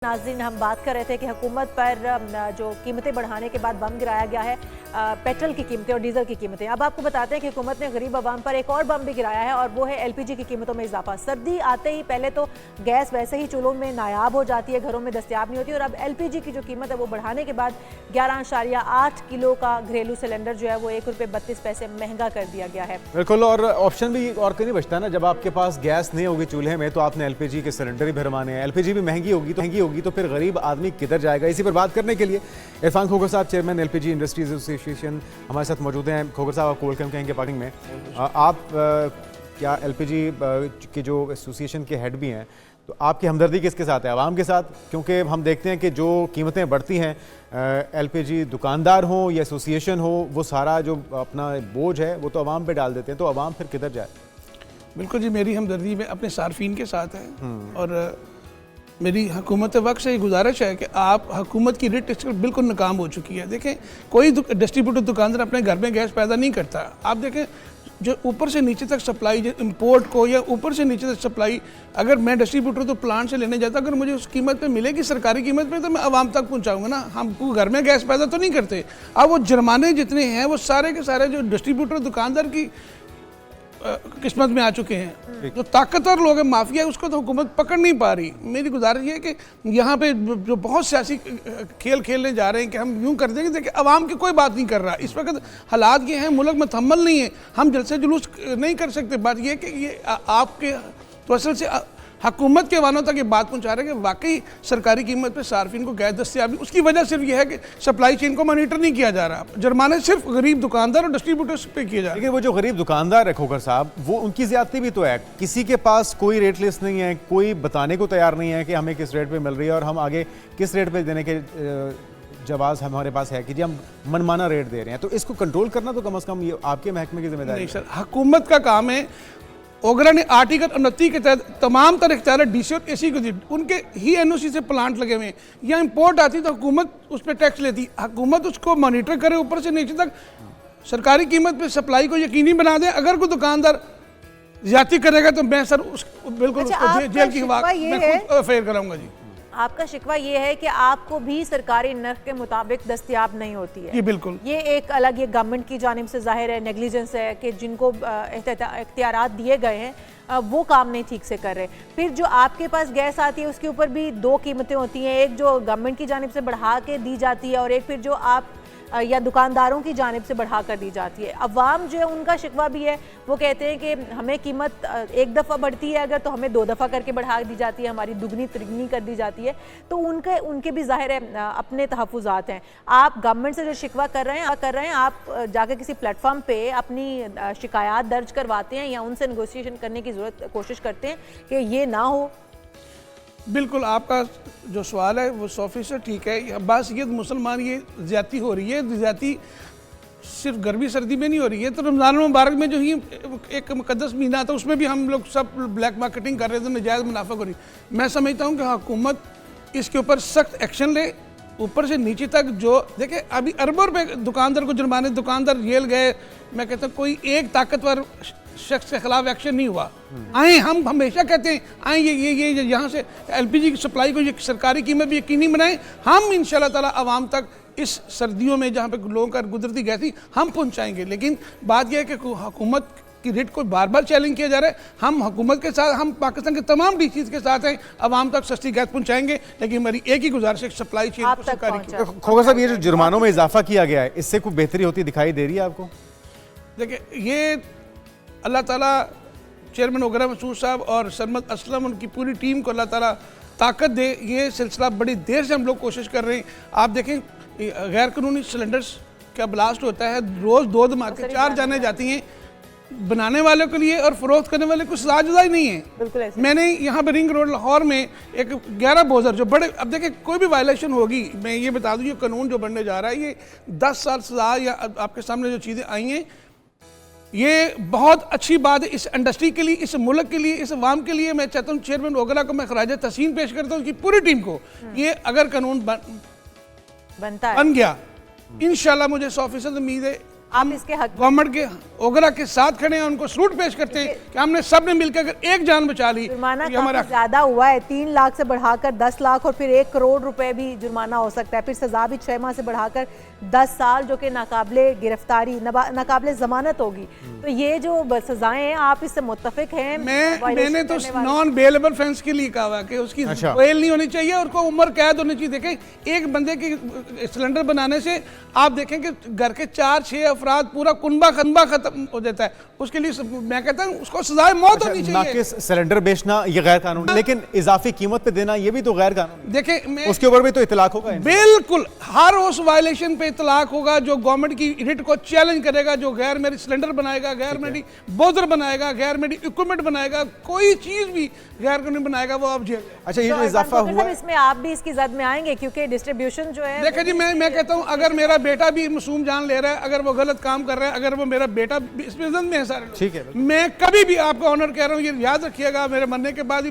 नाज़रीन, हम बात कर रहे थे कि हुकूमत पर जो कीमतें बढ़ाने के बाद बम गिराया गया है, पेट्रोल की कीमतें और डीजल की कीमतें। अब आपको बताते हैं कि हुकूमत ने गरीब आवाम पर एक और बम भी गिराया है और वो है एलपीजी की कीमतों में इजाफा। सर्दी आते ही पहले तो गैस वैसे ही चूल्हों में नायाब हो जाती है, घरों में दस्तियाब नहीं होती, और अब एलपीजी की जो कीमत है वो बढ़ाने के बाद 11.8 किलो का घरेलू सिलेंडर जो है वो ₹1.32 महंगा कर दिया गया है। बिल्कुल, और ऑप्शन भी और कहीं नहीं बचता ना। जब आपके पास गैस नहीं होगी चूल्हे में तो आपने एलपीजी के सिलेंडर ही भरवाने हैं। एलपीजी भी महंगी होगी तो फिर गरीब आदमी किधर जाएगा। इसी पर बात करने के लिए इरफान खोखर साहब, चेयरमैन एलपीजी इंडस्ट्रीज एसोसिएशन, हमारे साथ मौजूद हैं। खोखर साहब, आप वेलकम कहेंगे पार्किंग में। आप क्या एलपीजी के जो एसोसिएशन के हेड भी हैं, तो आपकी हमदर्दी किसके साथ है? आवाम के साथ? क्योंकि हम देखते हैं कि जो कीमतें बढ़ती हैं, एलपीजी दुकानदार हो या एसोसिएशन हो, वो सारा जो अपना बोझ है वो तो आवाम पे डाल देते हैं, तो आवाम फिर किधर जाए? बिल्कुल जी, मेरी हमदर्दी में अपने सार्फिन के साथ है और मेरी हुकूमत वक्त से ये गुजारिश है कि आप हुकूमत की रिट बिल्कुल नाकाम हो चुकी है। देखें, कोई डिस्ट्रीब्यूटर दुकानदार अपने घर में गैस पैदा नहीं करता। आप देखें, जो ऊपर से नीचे तक सप्लाई, जो इंपोर्ट को या ऊपर से नीचे तक सप्लाई, अगर मैं डिस्ट्रीब्यूटर तो प्लांट से लेने जाता, अगर मुझे उस कीमत पे मिलेगी, सरकारी कीमत पे, तो मैं आवाम तक पहुंचाऊंगा ना। हम घर में गैस पैदा तो नहीं करते। अब वो जुर्माने जितने हैं वो सारे के सारे जो डिस्ट्रीब्यूटर दुकानदार की किस्मत में आ चुके हैं। जो ताकतवर लोग हैं, माफिया, उसको तो हुकूमत पकड़ नहीं पा रही। मेरी गुजारिश ये है कि यहाँ पे जो बहुत सियासी खेल खेलने जा रहे हैं कि हम यूँ कर देंगे, देखिए आवाम की कोई बात नहीं कर रहा। इस वक्त हालात ये हैं, मुल्क में थम्मल नहीं है, हम जलसे जुलूस नहीं कर सकते। बात ये है कि ये आपके तो असल से हुकूमत के वालों तक ये बात पहुंचा रहे हैं कि वाकई सरकारी कीमत पे सार्फिन को गैस दस्तियाबी, उसकी वजह सिर्फ ये है कि सप्लाई चेन को मॉनिटर नहीं किया जा रहा। जुर्माने सिर्फ गरीब दुकानदार और डिस्ट्रीब्यूटर्स पे किए जा रहे हैं। लेकिन वो जो गरीब दुकानदार है खोखर साहब, वो उनकी ज्यादती भी तो है। किसी के पास कोई रेट लिस्ट नहीं है, कोई बताने को तैयार नहीं है कि हमें किस रेट पे मिल रही है और हम आगे किस रेट पे देने के जवाब हमारे पास है कि जी हम मनमाना रेट दे रहे हैं। तो इसको कंट्रोल करना तो कम से कम ये आपके महकमे की जिम्मेदारी है। सर, हुकूमत का काम है। ओगरा ने आर्टिकल 29 के तहत तमाम तरह इख्तियार डीसी और एसी को दी, उनके ही एनओसी से प्लांट लगे हुए हैं। या इंपोर्ट आती तो हुकूमत उस पर टैक्स लेती, हुकूमत उसको मॉनिटर करे ऊपर से नीचे तक, सरकारी कीमत पे सप्लाई को यकीनी बना दे। अगर कोई दुकानदार ज्यादती करेगा तो मैं सर बिल्कुल उसको जेल की हवा मैं खुद अफेयर कराऊंगा जी। आपका शिकवा ये है कि आपको भी सरकारी नर्ख के मुताबिक दस्तियाब नहीं होती है। जी बिल्कुल, ये एक अलग, ये गवर्नमेंट की जानिब से जाहिर है नेग्लिजेंस है कि जिनको इख्तियारात दिए गए हैं वो काम नहीं ठीक से कर रहे। फिर जो आपके पास गैस आती है उसके ऊपर भी दो कीमतें होती हैं, एक जो गवर्नमेंट की जानिब से बढ़ा के दी जाती है और एक फिर जो आप या दुकानदारों की जानिब से बढ़ा कर दी जाती है। अवाम जो है उनका शिकवा भी है, वो कहते हैं कि हमें कीमत एक दफ़ा बढ़ती है अगर, तो हमें 2 दफ़ा करके बढ़ा दी जाती है, हमारी दुगनी तिगनी कर दी जाती है। तो उनके भी जाहिर है अपने तहफ़्फ़ुज़ात हैं। आप गवर्नमेंट से जो शिकवा कर रहे हैं, आप जाकर किसी प्लेटफॉर्म पे अपनी शिकायत दर्ज करवाते हैं या उनसे नेगोशिएशन करने की कोशिश करते हैं कि ये ना हो? बिल्कुल, आपका जो सवाल है वो 100% ठीक है। बस ये मुसलमान, ये ज़्यादती हो रही है। ज़्यादती सिर्फ गर्मी सर्दी में नहीं हो रही है। तो रमज़ान मुबारक में जो ही एक मुकद्दस महीना था, उसमें भी हम लोग सब ब्लैक मार्केटिंग कर रहे थे, नजायज़ मुनाफा हो रही। मैं समझता हूँ कि हुकूमत इसके ऊपर सख्त एक्शन ले, ऊपर से नीचे तक। जो देखिए, अभी अरबों रुपये दुकानदार को जुर्माने, दुकानदार जेल गए। मैं कहता हूँ कोई एक ताकतवर शख्स के खिलाफ एक्शन नहीं हुआ। आए, हम हमेशा कहते हैं आए ये यहाँ से एलपीजी की सप्लाई को ये सरकारी कीमत भी यकीनी बनाएं। हम इंशाल्लाह ताला आवाम तक इस सर्दियों में जहाँ पे लोगों का गुजरती गैस थी हम पहुँचाएंगे। लेकिन बात यह है कि हुकूमत की रेट को बार बार चैलेंज किया जा रहा है। हम हुकूमत के साथ, हम पाकिस्तान के तमाम डीसीज के साथ हैं, आवाम तक सस्ती गैस पहुँचाएंगे। लेकिन हमारी एक ही गुजारिश है, सप्लाई चेन को सरकारी। खोखर साहब, ये जो जुर्मानों में इजाफा किया गया है, इससे कोई बेहतरी होती दिखाई दे रही है आपको? देखिए, ये अल्लाह ताला चेयरमैन ओगरा मसूद साहब और सरमद असलम, उनकी पूरी टीम को अल्लाह ताला ताकत दे। ये सिलसिला बड़ी देर से हम लोग कोशिश कर रहे हैं। आप देखें, गैर कानूनी सिलेंडर्स का ब्लास्ट होता है, रोज़ 2 धमाके 4 जाने जाती हैं। बनाने वालों के लिए और फरोख्त करने वाले कुछ साझेदारी नहीं है। मैंने यहाँ पे रिंग रोड लाहौर में एक 11 बोजर जो बड़े, अब देखिए कोई भी वायलेशन होगी, मैं ये बता दूँ, ये कानून जो बनने जा रहा है ये 10 साल सजा, या आपके सामने जो चीज़ें आई हैं, ये बहुत अच्छी बात है इस इंडस्ट्री के लिए, इस मुल्क के लिए, इस अवाम के लिए। मैं चाहता हूँ चेयरमैन ओगरा को मैं खराज तहसीन पेश करता हूँ, उसकी पूरी टीम को। ये अगर कानून बन गया, इंशाल्लाह मुझे 100% उम्मीद है आप इसके हक गवर्नमेंट के ओगरा के साथ खड़े हैं, उनको सलूट पेश करते हैं कि हमने सब ने मिलकर अगर एक जान बचा ली। जुर्माना ये हमारा काफी ज्यादा हुआ है, 3 लाख से बढ़ाकर 10 लाख और फिर 1 करोड़ रुपए भी जुर्माना हो सकता है, फिर सजा भी 6 माह से बढ़ाकर 10 साल जो कि नाकाबिले गिरफ्तारी नाकाबिले जमानत होगी। तो ये जो सजाएं हैं आप इससे मुत्तफिक हैं? मैंने तो नॉन बेलेबल ऑफेंस के लिए कहा हुआ कि उसकी बेल नहीं होनी चाहिए और को उम्र कैद होनी चाहिए। देखें एक बंदे की सिलेंडर बनाने से आप देखें कि घर के 4-6 अफराद पूरा कुनबा खत्म हो जाता है, उसके लिए मैं कहता हूँ उसको सजाए मौत होनी चाहिए। नाकिस सिलेंडर बेचना ये गैर कानूनी, लेकिन इजाफी कीमत पे देना ये भी तो गैर कानूनी। देखें उसके ऊपर भी तो इतलाक होगा। बिल्कुल हर उस वायलेशन पे इतलाक होगा जो गवर्नमेंट की रिट को चैलेंज करेगा, जो गैर मेरी सिलेंडर बनाएगा, गैर मेरी बोजर बनाएगा, गैर मेरी इक्विपमेंट बनाएगा, कोई चीज भी गैर कानूनी बनाएगा वो आप जेल। अच्छा, ये जो इजाफा हुआ इसमें आप भी इसकी जद में आएंगे क्योंकि डिस्ट्रीब्यूशन जो है। देखिए जी मैं कहता हूँ अगर मेरा बेटा भी मासूम जान ले रहा है, अगर वो गलत काम कर रहा है, अगर वो मेरा बेटा इसमें जद में है सारे लोग, ठीक है, मैं कभी भी आपका ऑनर कह रहा हूँ, ये याद रखिएगा मेरे मरने के बाद ही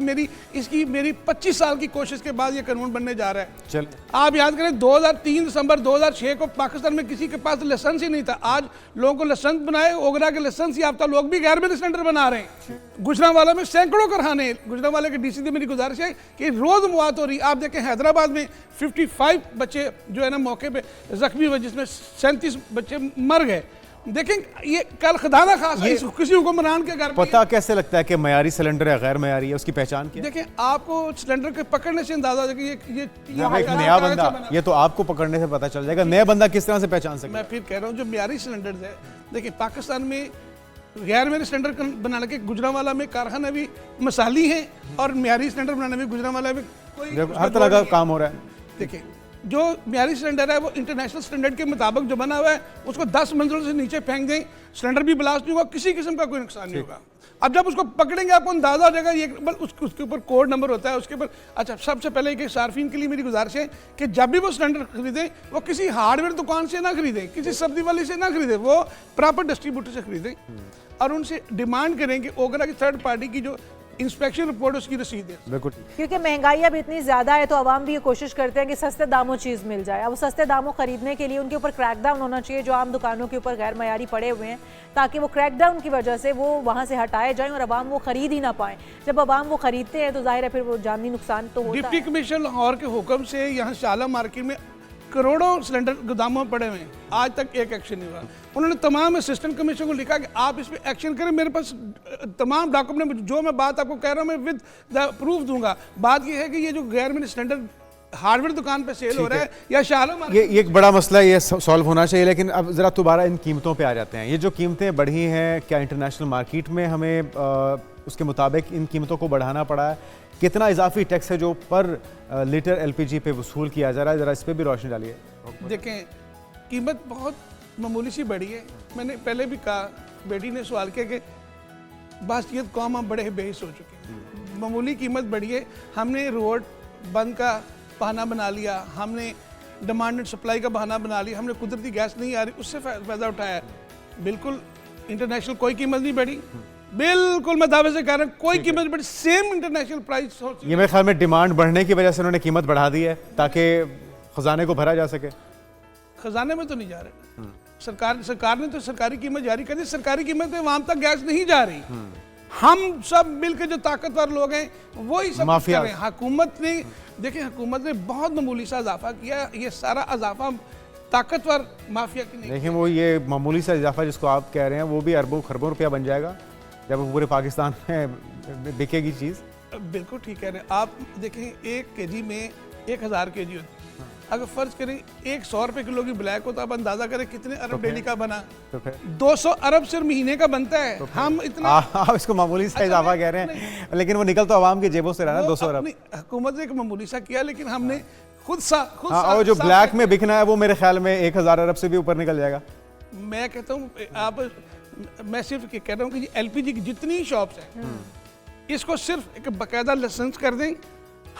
मेरी 25 साल की कोशिश के बाद ये कानून बनने जा रहा है। चल आप याद करें 3 दिसंबर 2006 को पाकिस्तान में किसी के पास लाइसेंस ही नहीं था, आज लोगों को लाइसेंस बनाए, ओगरा के लाइसेंस याफ्ता लोग भी गैर मेरी सिलेंडर बना रहे हैं। गुजरांवाला में सैकड़ों कारखाने, गुजरांवाला के डीसी से मेरी गुजारिश है कि रोज मुआत हो रही। आप देखें हैदराबाद में 55 बच्चे जो है ना मौके पे जख्मी हुए, जिसमें 37 बच्चे मर गए। देखें ये कल खुदा खास किसी हुक्मरान के घर पता कैसे लगता है कि मयारी सिलेंडर है गैर मयारी है, उसकी पहचान क्या? देखें आपको सिलेंडर के पकड़ने से अंदाजा है कि ये एक नया बंदा, ये तो आपको पकड़ने से पता चल जाएगा, नया बंदा किस तरह से पहचान सकता है? मैं फिर कह रहा हूँ जो मयारी सिलेंडर है, देखिए पाकिस्तान में गैर मेरी सिलेंडर बनाने के गुजरांवाला में कारखाना भी मसाली हैं और मयारी सिलेंडर बनाने में गुजरांवाला में कोई हर तरह का काम हो रहा है। देखिए जो मयारी सिलेंडर है वो इंटरनेशनल स्टैंडर्ड के मुताबिक जो बना हुआ है, उसको 10 मंजिलों से नीचे फेंक दें, सिलेंडर भी ब्लास्ट नहीं होगा, किसी किस्म का कोई नुकसान नहीं होगा। अब जब उसको पकड़ेंगे आपको अंदाजा हो जाएगा, ये उसके ऊपर कोड नंबर होता है उसके ऊपर। अच्छा, सबसे पहले एक सार्फिन के लिए मेरी गुजारिश है कि जब भी वो सिलेंडर खरीदें वो किसी हार्डवेयर दुकान से ना खरीदें, किसी सब्जी वाले से ना खरीदें, वो प्रॉपर डिस्ट्रीब्यूटर से खरीदें और उनसे डिमांड करें कि ओगरा की थर्ड पार्टी की जो इंस्पेक्शन रिपोर्ट उसकी रसीद है। बिल्कुल, क्योंकि महंगाई अब इतनी ज़्यादा है तो आवाम भी ये कोशिश करते हैं कि सस्ते दामों चीज़ मिल जाए। अब सस्ते दामों खरीदने के लिए उनके ऊपर क्रैकडाउन होना चाहिए जो आम दुकानों के ऊपर गैर मयारी पड़े हुए हैं, ताकि वो क्रैकडाउन की वजह से वो वहाँ से हटाए जाएं और आवाम वो खरीद ही ना पाएँ। जब आवाम वो खरीदते हैं तो जाहिर है फिर वो जानी नुकसान तो होता है। डिप्टी कमिश्नर लाहौर के हुक्म से यहाँ शाला मार्केट में करोड़ों सिलेंडर गोदामों में पड़े हुए हैं, आज तक एक एक्शन नहीं हुआ। उन्होंने तमाम असिस्टेंट कमिश्नर को लिखा कि आप इस पे एक्शन करें, मेरे पास तमाम डॉक्यूमेंट, जो मैं बात आपको कह रहा हूँ मैं विद द प्रूफ दूंगा। बात यह है कि ये जो गैर मेरी सिलेंडर हार्डवेयर दुकान पे सेल हो रहा है या शाला ये एक बड़ा मसला, ये सॉल्व होना चाहिए। लेकिन अब जरा दोबारा इन कीमतों पे आ जाते हैं। ये जो कीमतें बढ़ी हैं, क्या इंटरनेशनल मार्केट में हमें उसके मुताबिक इन कीमतों को बढ़ाना पड़ा है? कितना इजाफी टैक्स है जो पर लीटर एलपीजी पे वसूल किया जा रहा है? जरा इस पे भी रोशनी डालिए। देखें कीमत बहुत मामूली सी बढ़ी है। मैंने पहले भी कहा, बेटी ने सवाल किया कि बासियत कौम हम बड़े बेहिस हो चुके हैं, मामूली कीमत बढ़ी है। हमने रोड बंद का बहाना बना लिया, हमने डिमांड एंड सप्लाई का बहाना बना लिया, हमने कुदरती गैस नहीं आ रही उससे फ़ायदा उठाया। बिल्कुल इंटरनेशनल कोई कीमत नहीं बढ़ी, बिल्कुल मैं दावे से कह रहा हूँ कोई कीमत बढ़ी, सेम इंटरनेशनल प्राइस। ये मेरे ख्याल में डिमांड बढ़ने की वजह से उन्होंने कीमत बढ़ा दी है ताकि खजाने को भरा जा सके। खजाने में तो नहीं जा रहे, सरकार ने तो सरकारी कीमत जारी कर दी, सरकारी कीमत में वहां तक गैस नहीं जा रही। हम सब मिलकर जो ताकतवर लोग हैं वही सब कर रहे हैं। हुकूमत ने देखिए, हुकूमत ने बहुत मामूली सा इजाफा किया, ये सारा इजाफा ताकतवर माफिया की नहीं। देखिए वो ये मामूली सा इजाफा जिसको आप कह रहे हैं वो भी अरबों खरबों रुपया बन जाएगा जब पूरे पाकिस्तान में बिकेगी चीज़। बिल्कुल ठीक कह रहे हैं आप। देखें 1 kg में 1000 kg होती है, अगर फर्ज करें 100 रुपए किलो की ब्लैक हो तो आप अंदाजा करें कितने अरब डेली का बना, तो फिर 200 अरब सिर्फ महीने का बनता है। तो हम इतना आप इसको मामूली सा इजाफा कह रहे हैं, लेकिन वो निकल तो आवाम की जेबों से रहा ना 200 अरब। हुकूमत ने एक मामूली सा किया, लेकिन हमने खुद और जो ब्लैक में बिकना है वो मेरे ख्याल में 1000 अरब से भी ऊपर निकल जाएगा। मैं कहता हूँ आप, मैं सिर्फ कह रहा हूँ कि एलपीजी की जितनी शॉप्स हैं इसको सिर्फ एक बाकायदा लाइसेंस कर दें,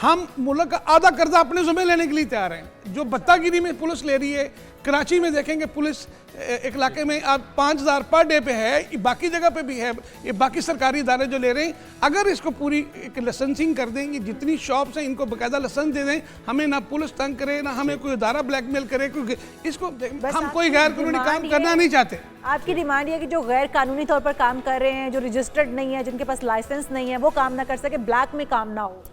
हम मुल्क का आधा कर्जा अपने ज़िम्मे लेने के लिए तैयार हैं। जो बत्तागिरी में पुलिस ले रही है, कराची में देखेंगे पुलिस एक इलाके में आप 5,000 पर डे पे है, बाकी जगह पे भी है, ये बाकी सरकारी इदारे जो ले रहे हैं। अगर इसको पूरी एक लाइसेंसिंग कर देंगे, जितनी शॉप्स हैं इनको बाकायदा लाइसेंस दे दें, हमें ना पुलिस तंग करे, ना हमें कोई इदारा ब्लैकमेल करे, क्योंकि इसको हम कोई गैर कानूनी काम करना नहीं चाहते। आपकी डिमांड ये है कि जो गैर कानूनी तौर पर काम कर रहे हैं, जो रजिस्टर्ड नहीं है, जिनके पास लाइसेंस नहीं है, वो काम ना कर सके, ब्लैक में काम ना हो।